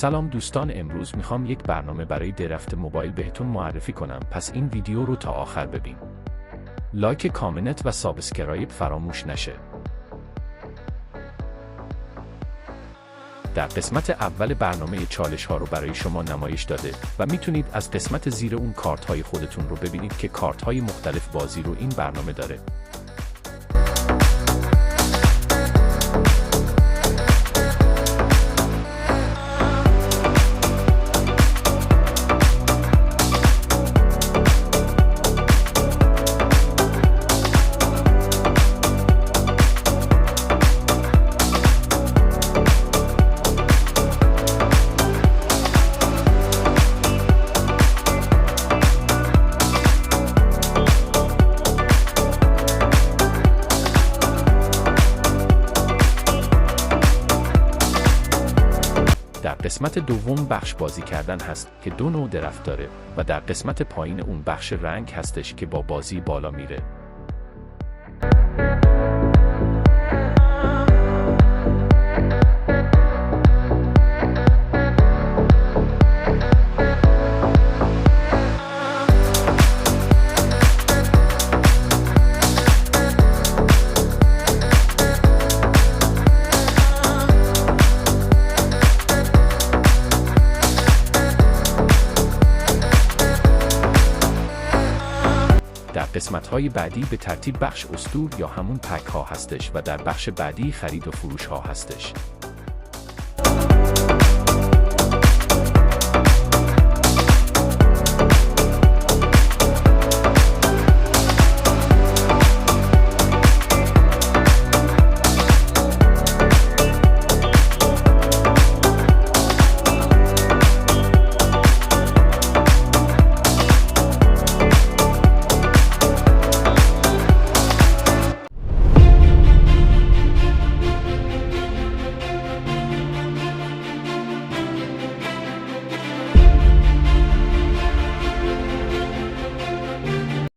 سلام دوستان، امروز میخوام یک برنامه برای درفت موبایل بهتون معرفی کنم، پس این ویدیو رو تا آخر ببین. لایک، کامنت و سابسکرایب فراموش نشه. در قسمت اول برنامه چالش ها رو برای شما نمایش داده و میتونید از قسمت زیر اون کارت های خودتون رو ببینید که کارت های مختلف بازی رو این برنامه داره. در قسمت دوم بخش بازی کردن هست که دو نوع درفت داره و در قسمت پایین اون بخش رنگ هستش که با بازی بالا میره. در قسمت‌های بعدی به ترتیب بخش اسطور یا همون پک ها هستش و در بخش بعدی خرید و فروش ها هستش.